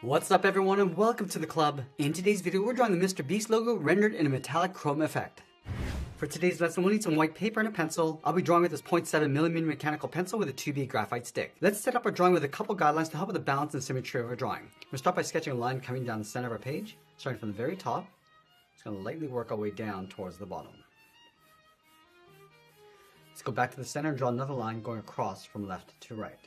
What's up everyone and welcome to the club. In today's video we're drawing the Mr. Beast logo rendered in a metallic chrome effect. For today's lesson we'll need some white paper and a pencil. I'll be drawing with this 0.7mm mechanical pencil with a 2B graphite stick. Let's set up our drawing with a couple guidelines to help with the balance and symmetry of our drawing. We'll start by sketching a line coming down the center of our page, starting from the very top. Just going to lightly work our way down towards the bottom. Let's go back to the center and draw another line going across from left to right.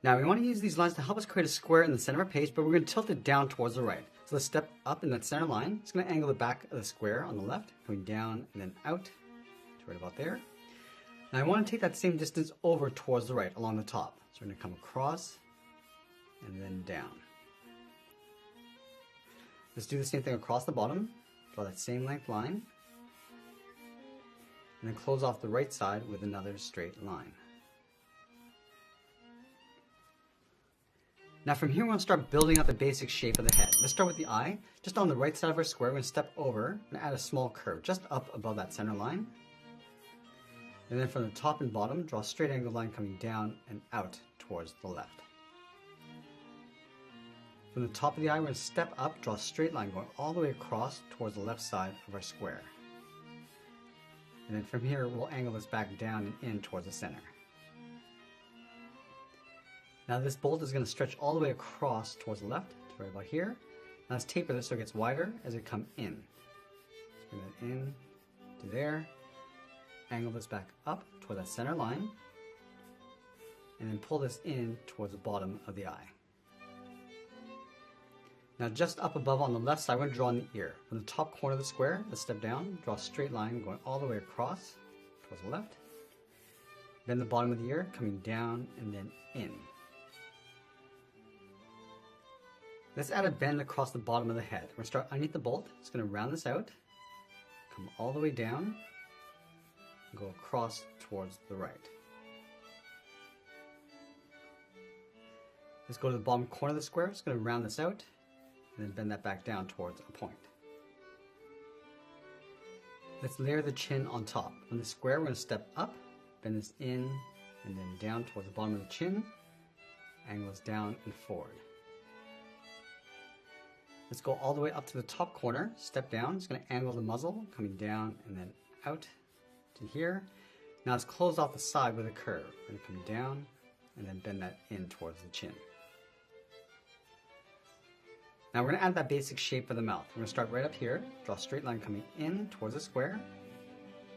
Now we want to use these lines to help us create a square in the center of our page, but we're going to tilt it down towards the right. So let's step up in that center line. It's going to angle the back of the square on the left, going down and then out to right about there. Now I want to take that same distance over towards the right along the top. So we're going to come across and then down. Let's do the same thing across the bottom. Draw that same length line. And then close off the right side with another straight line. Now from here we're going to start building out the basic shape of the head. Let's start with the eye. Just on the right side of our square, we're going to step over and add a small curve just up above that center line. And then from the top and bottom, draw a straight angled line coming down and out towards the left. From the top of the eye, we're going to step up, draw a straight line going all the way across towards the left side of our square. And then from here, we'll angle this back down and in towards the center. Now this bolt is going to stretch all the way across towards the left, to right about here. Now let's taper this so it gets wider as we come in. Bring that in to there. Angle this back up toward that center line. And then pull this in towards the bottom of the eye. Now just up above on the left side, we're going to draw in the ear. From the top corner of the square, let's step down, draw a straight line going all the way across towards the left. Then the bottom of the ear coming down and then in. Let's add a bend across the bottom of the head. We're going to start underneath the bolt. It's going to round this out, come all the way down, and go across towards the right. Let's go to the bottom corner of the square. It's going to round this out, and then bend that back down towards a point. Let's layer the chin on top. On the square, we're going to step up, bend this in, and then down towards the bottom of the chin, angle this down and forward. Let's go all the way up to the top corner, step down. It's going to angle the muzzle, coming down and then out to here. Now let's close off the side with a curve. We're going to come down and then bend that in towards the chin. Now we're going to add that basic shape of the mouth. We're going to start right up here, draw a straight line coming in towards the square,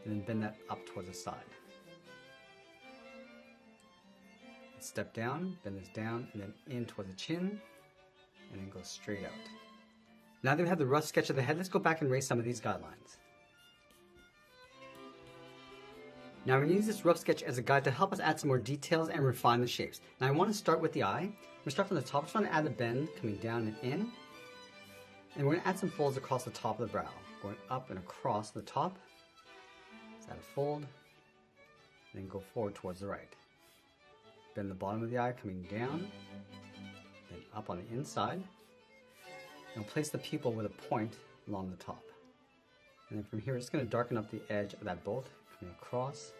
and then bend that up towards the side. Let's step down, bend this down, and then in towards the chin, and then go straight out. Now that we have the rough sketch of the head, let's go back and erase some of these guidelines. Now we're going to use this rough sketch as a guide to help us add some more details and refine the shapes. Now I want to start with the eye. We're going to start from the top. Just want to add the bend coming down and in. And we're going to add some folds across the top of the brow, going up and across the top. Let's add a fold, and then go forward towards the right. Bend the bottom of the eye coming down, then up on the inside. And place the pupil with a point along the top. And then from here, we're just going to darken up the edge of that bolt, coming across.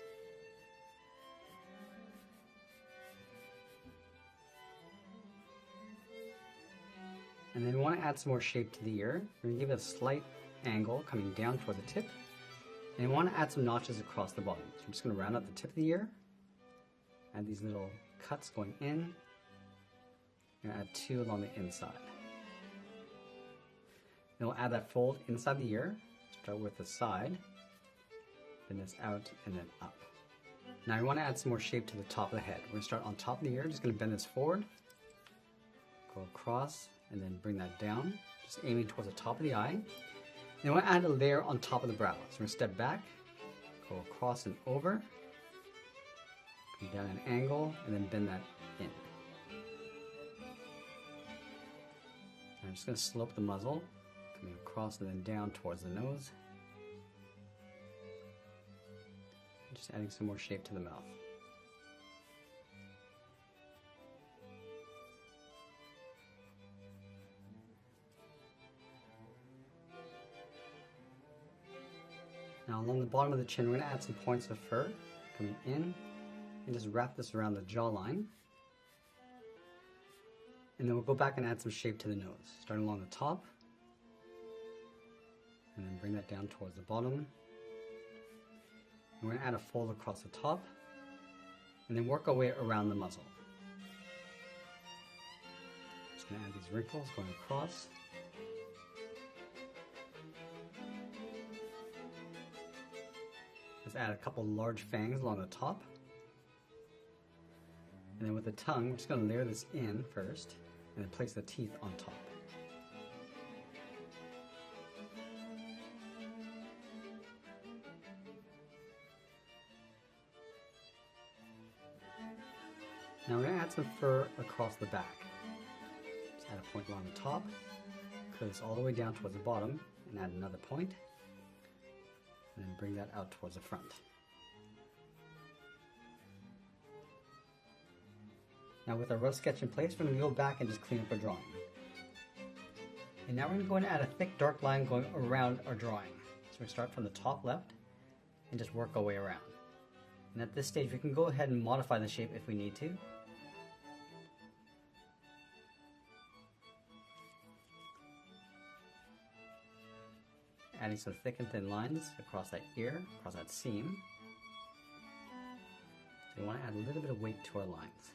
And then we want to add some more shape to the ear. We're going to give it a slight angle coming down toward the tip. And we want to add some notches across the bottom. So I'm just going to round up the tip of the ear. Add these little cuts going in. And add two along the inside. Then we'll add that fold inside the ear. Start with the side, bend this out, and then up. Now we want to add some more shape to the top of the head. We're going to start on top of the ear, just going to bend this forward, go across, and then bring that down, just aiming towards the top of the eye. Then we'll add a layer on top of the brow. So we're going to step back, go across and over, come down an angle, and then bend that in. I'm just going to slope the muzzle, coming across and then down towards the nose. Just adding some more shape to the mouth. Now along the bottom of the chin, we're going to add some points of fur coming in and just wrap this around the jawline. And then we'll go back and add some shape to the nose, starting along the top, and then bring that down towards the bottom. And we're going to add a fold across the top, and then work our way around the muzzle. Just going to add these wrinkles going across. Let's add a couple large fangs along the top. And then with the tongue, we're just going to layer this in first, and then place the teeth on top. Now we're going to add some fur across the back. Just add a point along the top, curl this all the way down towards the bottom, and add another point, and then bring that out towards the front. Now with our rough sketch in place, we're going to go back and just clean up our drawing. And now we're going to go and add a thick dark line going around our drawing. So we start from the top left and just work our way around. And at this stage we can go ahead and modify the shape if we need to. Adding some thick and thin lines across that ear, across that seam. So we want to add a little bit of weight to our lines.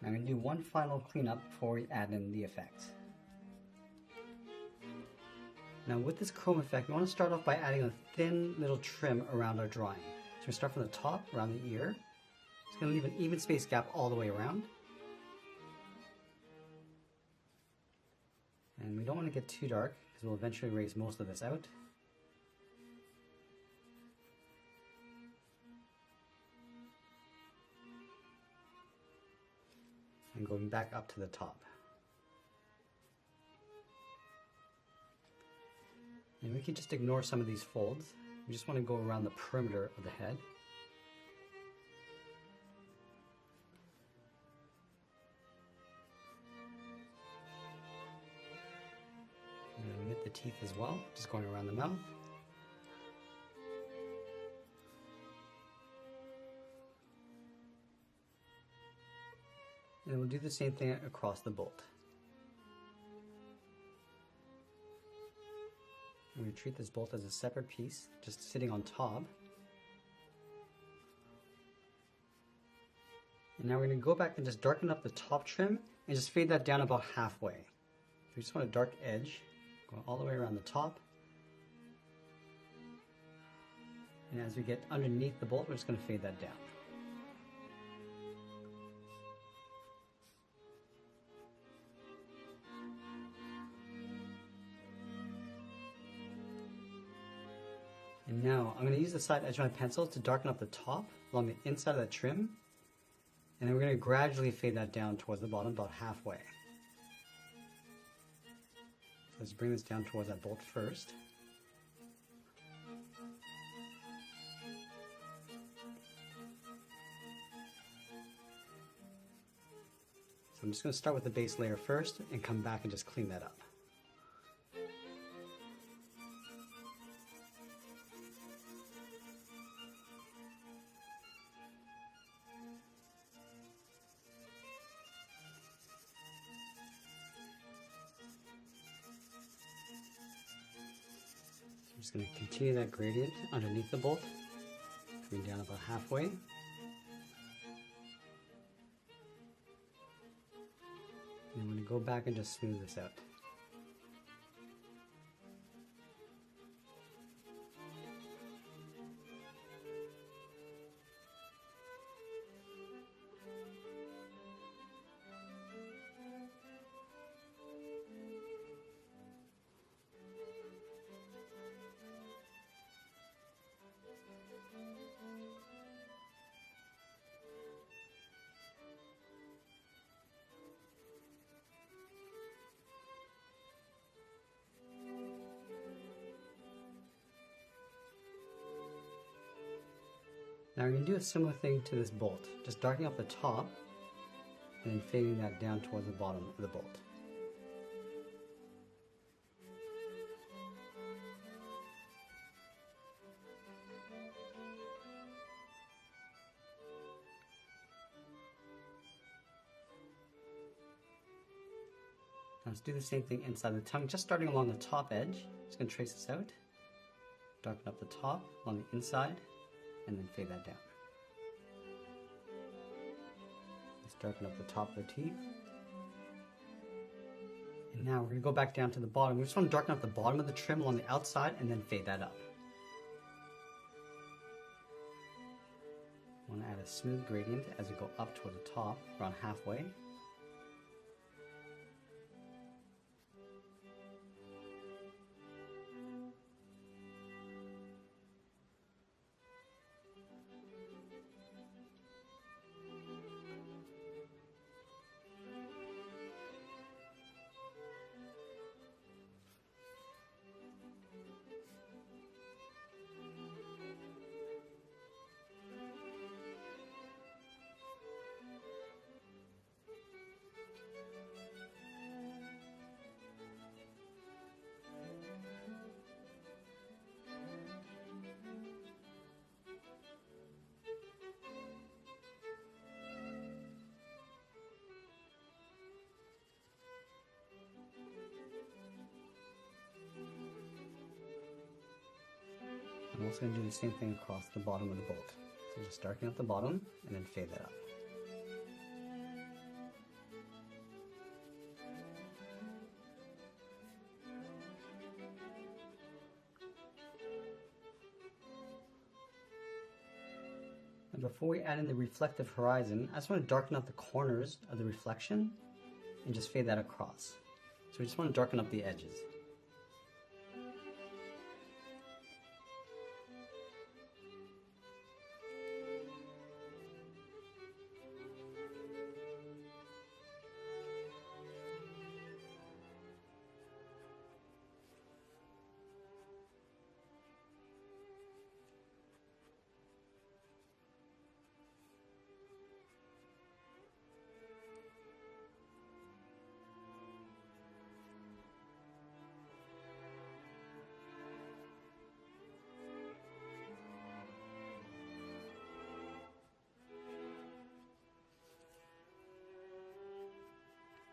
I'm going to do one final cleanup before we add in the effect. Now with this chrome effect, we want to start off by adding a thin little trim around our drawing. So we start from the top, around the ear. It's going to leave an even space gap all the way around. And we don't want to get too dark because we'll eventually erase most of this out. And going back up to the top. And we can just ignore some of these folds. We just want to go around the perimeter of the head. And with the teeth as well, just going around the mouth. And we'll do the same thing across the bolt. And we treat this bolt as a separate piece, just sitting on top. And now we're going to go back and just darken up the top trim and just fade that down about halfway. So we just want a dark edge going all the way around the top. And as we get underneath the bolt, we're just going to fade that down. And now I'm going to use the side edge of my pencil to darken up the top along the inside of that trim. And then we're going to gradually fade that down towards the bottom about halfway. So let's bring this down towards that bolt first. So I'm just going to start with the base layer first and come back and just clean that up. I'm just going to continue that gradient underneath the bolt, coming down about halfway. And I'm going to go back and just smooth this out. Now we're going to do a similar thing to this bolt, just darkening up the top and then fading that down towards the bottom of the bolt. Now let's do the same thing inside the tongue, just starting along the top edge. Just going to trace this out, darken up the top along the inside, and then fade that down. Let's darken up the top of the teeth. And now we're going to go back down to the bottom. We just want to darken up the bottom of the trim along the outside and then fade that up. I want to add a smooth gradient as we go up toward the top, around halfway. I'm also going to do the same thing across the bottom of the bolt. So just darken up the bottom and then fade that up. And before we add in the reflective horizon, I just want to darken up the corners of the reflection and just fade that across. So we just want to darken up the edges.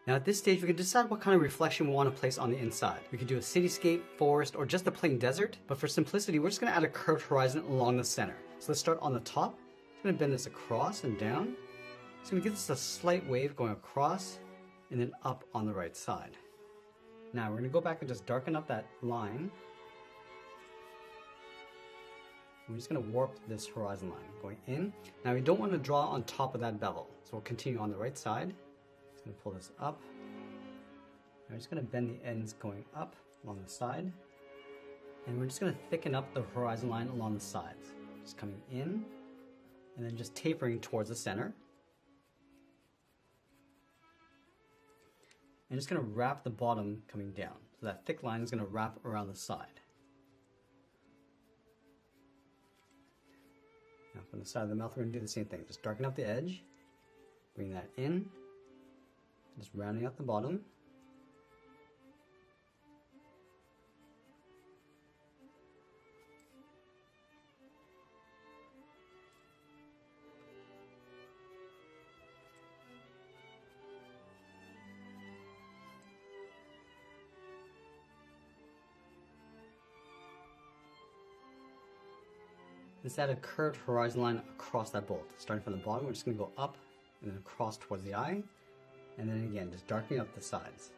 Now at this stage, we can decide what kind of reflection we want to place on the inside. We could do a cityscape, forest, or just a plain desert, but for simplicity, we're just going to add a curved horizon along the center. So let's start on the top. I'm going to bend this across and down. It's going to give us a slight wave going across and then up on the right side. Now we're going to go back and just darken up that line. I'm just going to warp this horizon line going in. Now we don't want to draw on top of that bevel, so we'll continue on the right side. Going to pull this up. I'm just going to bend the ends going up along the side, and we're just going to thicken up the horizon line along the sides, just coming in and then just tapering towards the center. And just going to wrap the bottom coming down, so that thick line is going to wrap around the side. Now from the side of the mouth, we're going to do the same thing. Just darken up the edge, bring that in. Just rounding out the bottom. Let's add a curved horizon line across that bolt. Starting from the bottom, we're just going to go up and then across towards the eye. And then again, just darkening up the sides.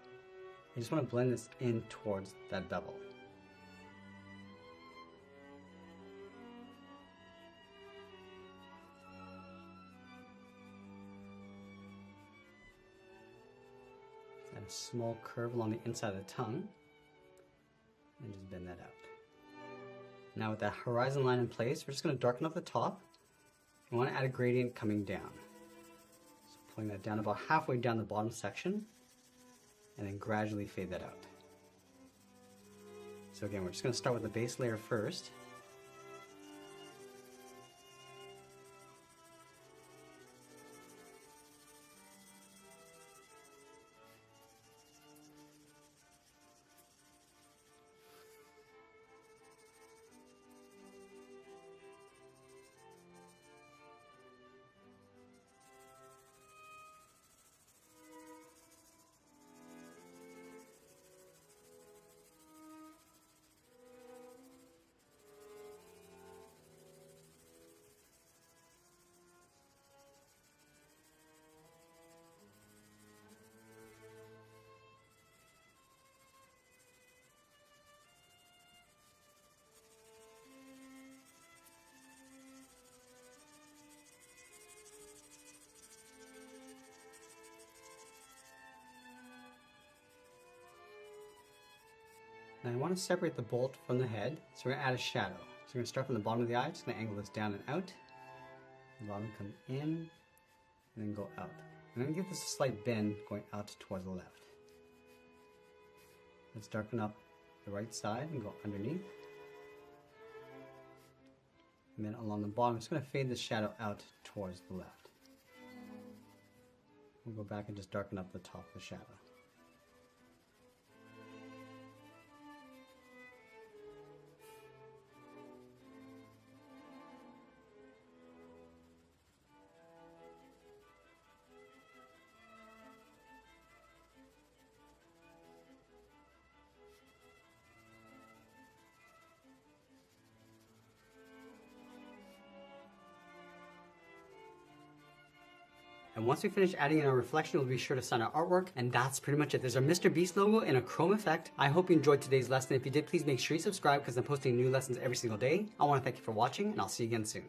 I just want to blend this in towards that bevel. Add a small curve along the inside of the tongue. And just bend that out. Now with that horizon line in place, we're just going to darken up the top. We want to add a gradient coming down. Pulling that down about halfway down the bottom section, and then gradually fade that out. So again, we're just going to start with the base layer first. Now I want to separate the bolt from the head, so we're going to add a shadow. So we're going to start from the bottom of the eye, just going to angle this down and out. The bottom come in, and then go out. I'm going to give this a slight bend going out towards the left. Let's darken up the right side and go underneath. And then along the bottom, I'm just going to fade the shadow out towards the left. We'll go back and just darken up the top of the shadow. And once we finish adding in our reflection, we'll be sure to sign our artwork. And that's pretty much it. There's our Mr. Beast logo in a chrome effect. I hope you enjoyed today's lesson. If you did, please make sure you subscribe because I'm posting new lessons every single day. I want to thank you for watching, and I'll see you again soon.